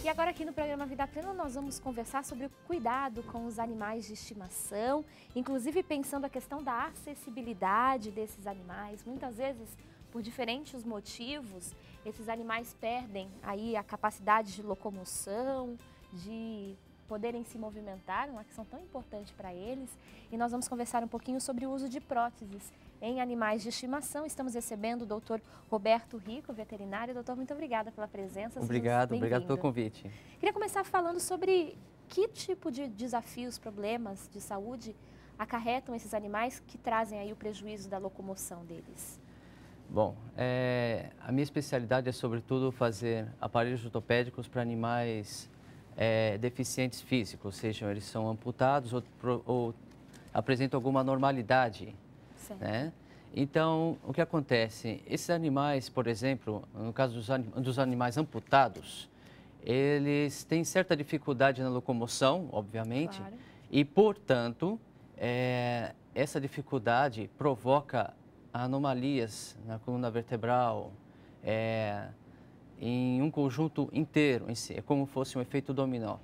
E agora aqui no programa Vida Plena nós vamos conversar sobre o cuidado com os animais de estimação, inclusive pensando a questão da acessibilidade desses animais. Muitas vezes, por diferentes motivos, esses animais perdem aí a capacidade de locomoção, de poderem se movimentar, uma questão tão importante para eles. E nós vamos conversar um pouquinho sobre o uso de próteses em animais de estimação. Estamos recebendo o doutor Roberto Rico, veterinário. Doutor, muito obrigada pela presença. Obrigado pelo convite. Queria começar falando sobre que tipo de desafios, problemas de saúde acarretam esses animais que trazem aí o prejuízo da locomoção deles. Bom, a minha especialidade é sobretudo fazer aparelhos ortopédicos para animais deficientes físicos, sejam eles são amputados ou apresentam alguma anormalidade. Né? Então, o que acontece? Esses animais, por exemplo, no caso dos animais amputados, eles têm certa dificuldade na locomoção, obviamente, claro. E, portanto, essa dificuldade provoca anomalias na coluna vertebral, em um conjunto inteiro em si, é como se fosse um efeito dominó.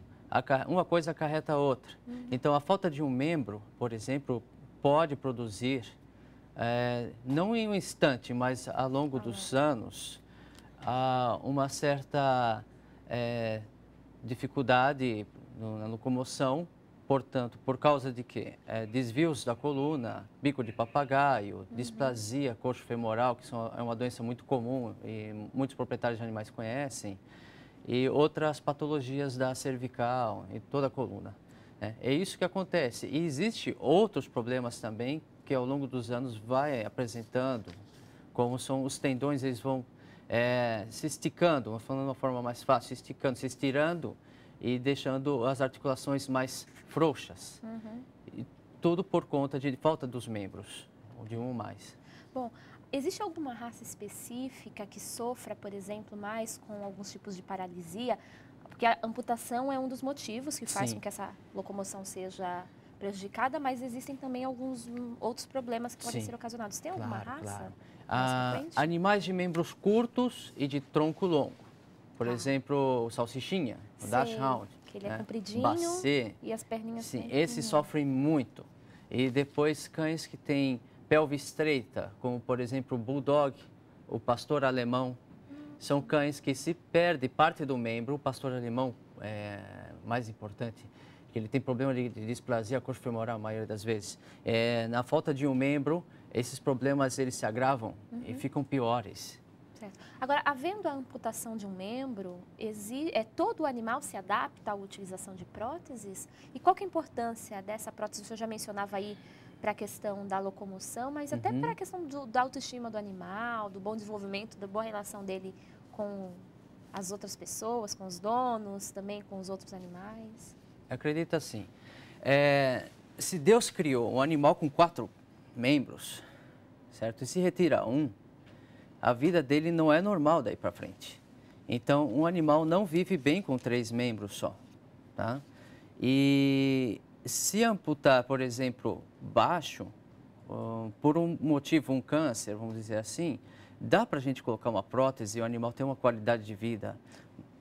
Uma coisa acarreta a outra. Então, a falta de um membro, por exemplo, pode produzir, não em um instante, mas ao longo dos anos, uma certa dificuldade na locomoção, portanto, por causa de quê? Desvios da coluna, bico de papagaio, displasia coxo-femoral, que é uma doença muito comum e muitos proprietários de animais conhecem, e outras patologias da cervical e toda a coluna. É isso que acontece. E existem outros problemas também que ao longo dos anos vai apresentando, como são os tendões, eles vão se esticando, falando de uma forma mais fácil, se esticando, se estirando e deixando as articulações mais frouxas. E tudo por conta de falta dos membros, ou de um ou mais. Bom, existe alguma raça específica que sofra, por exemplo, mais com alguns tipos de paralisia? Porque a amputação é um dos motivos que faz com que essa locomoção seja prejudicada, mas existem também alguns outros problemas que podem ser ocasionados. Tem alguma raça? Claro. Animais de membros curtos e de tronco longo. Por exemplo, o salsichinha, o dachshund. Que ele é compridinho Basset, e as perninhas... Sim, esses sofrem muito. E depois cães que têm pelve estreita, como por exemplo o bulldog, o pastor alemão. São cães que se perde parte do membro, o pastor alemão é mais importante, que ele tem problema de displasia coxo-femoral a maioria das vezes. Na falta de um membro, esses problemas eles se agravam e ficam piores. Certo. Agora, havendo a amputação de um membro, todo animal se adapta à utilização de próteses? E qual que é a importância dessa prótese? O senhor já mencionava aí para a questão da locomoção, mas até para a questão da autoestima do animal, do bom desenvolvimento, da boa relação dele com as outras pessoas, com os donos, também com os outros animais? Acredito assim. Se Deus criou um animal com 4 membros, certo? E se retira um, a vida dele não é normal daí para frente. Então, um animal não vive bem com 3 membros só, tá? E se amputar, por exemplo, baixo, por um motivo, um câncer, vamos dizer assim, dá para a gente colocar uma prótese e o animal tem uma qualidade de vida.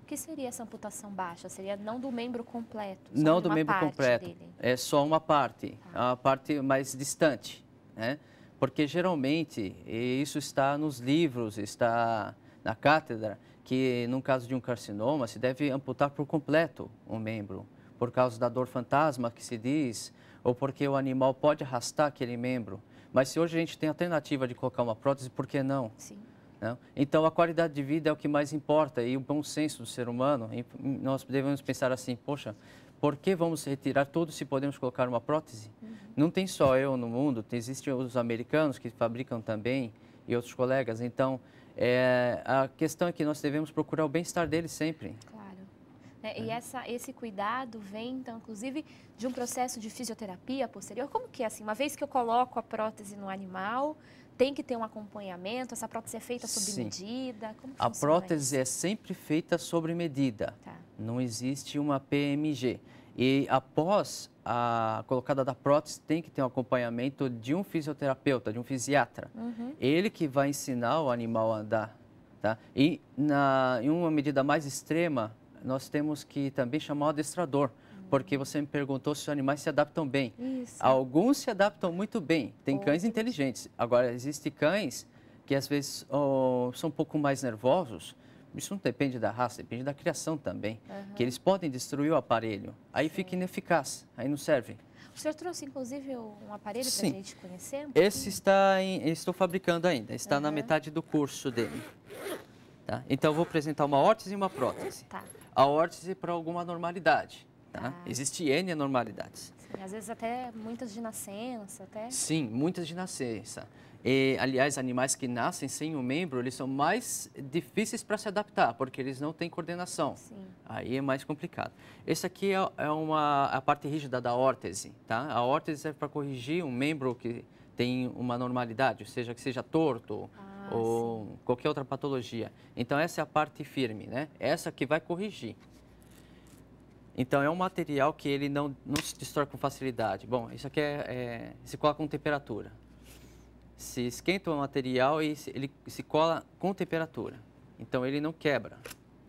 O que seria essa amputação baixa? Seria não do membro completo? Não do membro completo, é só uma parte, a parte mais distante, né? Porque geralmente isso está nos livros, está na cátedra, que no caso de um carcinoma se deve amputar por completo um membro, por causa da dor fantasma que se diz, ou porque o animal pode arrastar aquele membro. Mas se hoje a gente tem a alternativa de colocar uma prótese, por que não? Sim. Não? Então, a qualidade de vida é o que mais importa e o bom senso do ser humano. Nós devemos pensar assim, poxa, por que vamos retirar tudo se podemos colocar uma prótese? Não tem só eu no mundo, existem os americanos que fabricam também e outros colegas. Então, a questão é que nós devemos procurar o bem-estar deles sempre. Claro. E esse cuidado vem, então, inclusive, de um processo de fisioterapia posterior? Como que é assim? Uma vez que eu coloco a prótese no animal, tem que ter um acompanhamento? Essa prótese é feita sob medida? Como que a prótese é sempre feita sobre medida. Tá. Não existe uma PMG. E após a colocada da prótese, tem que ter um acompanhamento de um fisioterapeuta, de um fisiatra. Ele que vai ensinar o animal a andar. Tá? E em uma medida mais extrema, nós temos que também chamar o adestrador, porque você me perguntou se os animais se adaptam bem. Isso. Alguns se adaptam muito bem, tem cães inteligentes. Agora, existem cães que às vezes são um pouco mais nervosos. Isso não depende da raça, depende da criação também, que eles podem destruir o aparelho, aí fica ineficaz, aí não serve. O senhor trouxe, inclusive, um aparelho para a gente conhecer? Esse estou fabricando ainda, está na metade do curso dele. Tá? Então, eu vou apresentar uma órtese e uma prótese. Tá. A órtese para alguma normalidade. Tá? Existem N anormalidades. Sim, às vezes até muitas de nascença. Sim, muitas de nascença. E, aliás, animais que nascem sem um membro, eles são mais difíceis para se adaptar, porque eles não têm coordenação. Sim. Aí é mais complicado. Esse aqui é a parte rígida da órtese. Tá? A órtese serve para corrigir um membro que tem uma normalidade, ou seja, que seja torto ou qualquer outra patologia. Então, essa é a parte firme, né? Essa que vai corrigir. Então, é um material que ele não se destrói com facilidade. Bom, isso aqui se cola com temperatura. Se esquenta o material e ele se cola com temperatura. Então, ele não quebra.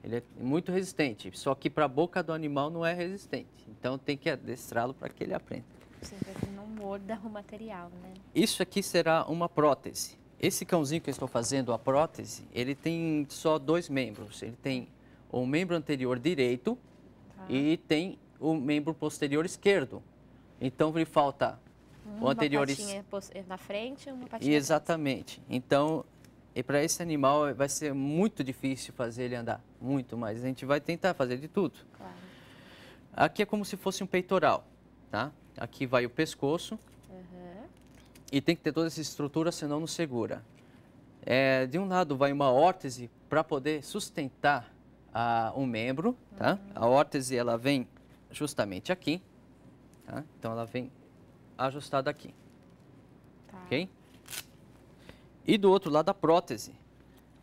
Ele é muito resistente, só que para a boca do animal não é resistente. Então, tem que adestrá-lo para que ele aprenda. Sim, para que ele não morda o material, né? Isso aqui será uma prótese. Esse cãozinho que eu estou fazendo, a prótese, ele tem só 2 membros. Ele tem o membro anterior direito e tem o membro posterior esquerdo. Então, lhe falta o anterior... Uma patinha na frente e uma patinha Exatamente. Então, para esse animal vai ser muito difícil fazer ele andar. Muito, mas a gente vai tentar fazer de tudo. Claro. Aqui é como se fosse um peitoral, tá? Aqui vai o pescoço. E tem que ter toda essa estrutura, senão não segura. De um lado vai uma órtese para poder sustentar um membro, tá? A órtese, ela vem justamente aqui, tá? Então, ela vem ajustada aqui, ok? E do outro lado, a prótese.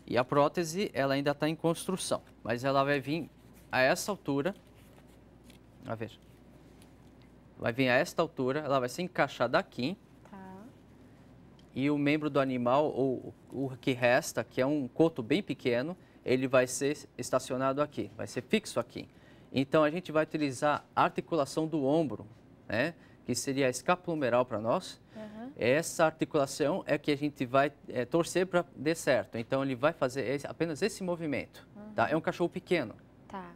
E a prótese, ela ainda está em construção, mas ela vai vir a essa altura, a ver, vai vir a esta altura, ela vai ser encaixada aqui, e o membro do animal, ou o que resta, que é um coto bem pequeno, ele vai ser estacionado aqui, vai ser fixo aqui. Então, a gente vai utilizar a articulação do ombro, né? Que seria a escapulohumeral para nós. Essa articulação é que a gente vai torcer para dar certo. Então, ele vai fazer apenas esse movimento. Tá? É um cachorro pequeno,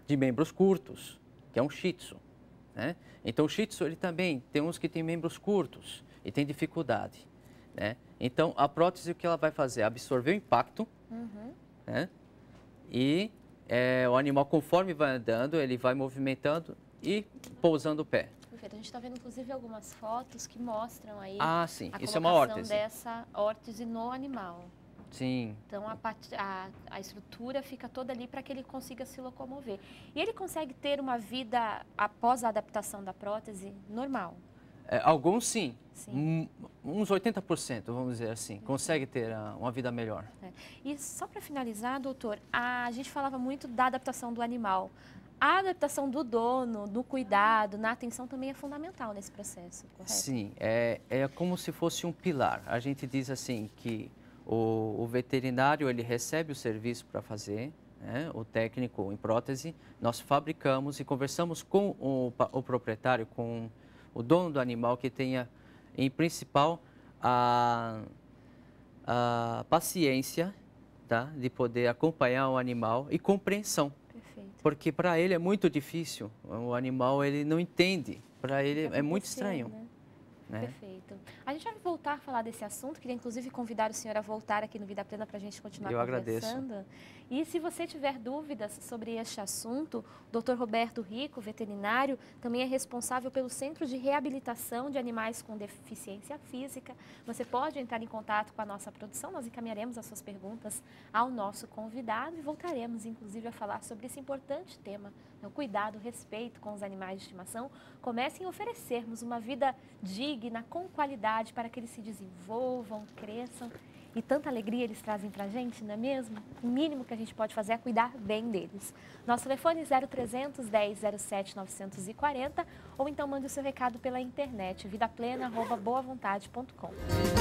de membros curtos, que é um Shih Tzu. Né? Então, o Shih Tzu, ele também tem uns que tem membros curtos e tem dificuldade. Né? Então, a prótese, o que ela vai fazer? Absorver o impacto, né? E o animal, conforme vai andando, ele vai movimentando e pousando o pé. Perfeito. A gente está vendo, inclusive, algumas fotos que mostram aí sim. a Isso é uma colocação órtese. dessa órtese no animal. Sim. Então, a estrutura fica toda ali para que ele consiga se locomover. E ele consegue ter uma vida, após a adaptação da prótese, normal? Alguns sim. Uns 80%, vamos dizer assim, consegue ter uma vida melhor. E só para finalizar, doutor, a gente falava muito da adaptação do animal. A adaptação do dono, do cuidado, na atenção também é fundamental nesse processo, correto? Sim, é como se fosse um pilar. A gente diz assim que o veterinário, ele recebe o serviço para fazer, né, o técnico em prótese, nós fabricamos e conversamos com o proprietário, com o dono do animal, que tenha, em principal, a paciência, tá, de poder acompanhar o animal e compreensão. Perfeito. Porque para ele é muito difícil, o animal ele não entende, para ele é muito estranho. Né? Perfeito. A gente vai voltar a falar desse assunto, queria inclusive convidar o senhor a voltar aqui no Vida Plena para a gente continuar conversando. Agradeço. E se você tiver dúvidas sobre este assunto, o Dr. Roberto Rico, veterinário, também é responsável pelo Centro de Reabilitação de Animais com Deficiência Física. Você pode entrar em contato com a nossa produção, nós encaminharemos as suas perguntas ao nosso convidado e voltaremos inclusive a falar sobre esse importante tema, o cuidado, o respeito com os animais de estimação. Comecem a oferecermos uma vida digna, com qualidade, para que eles se desenvolvam, cresçam. E tanta alegria eles trazem para a gente, não é mesmo? O mínimo que a gente pode fazer é cuidar bem deles. Nosso telefone é 0300 10 07 940 ou então mande o seu recado pela internet, vidaplena@boavontade.com.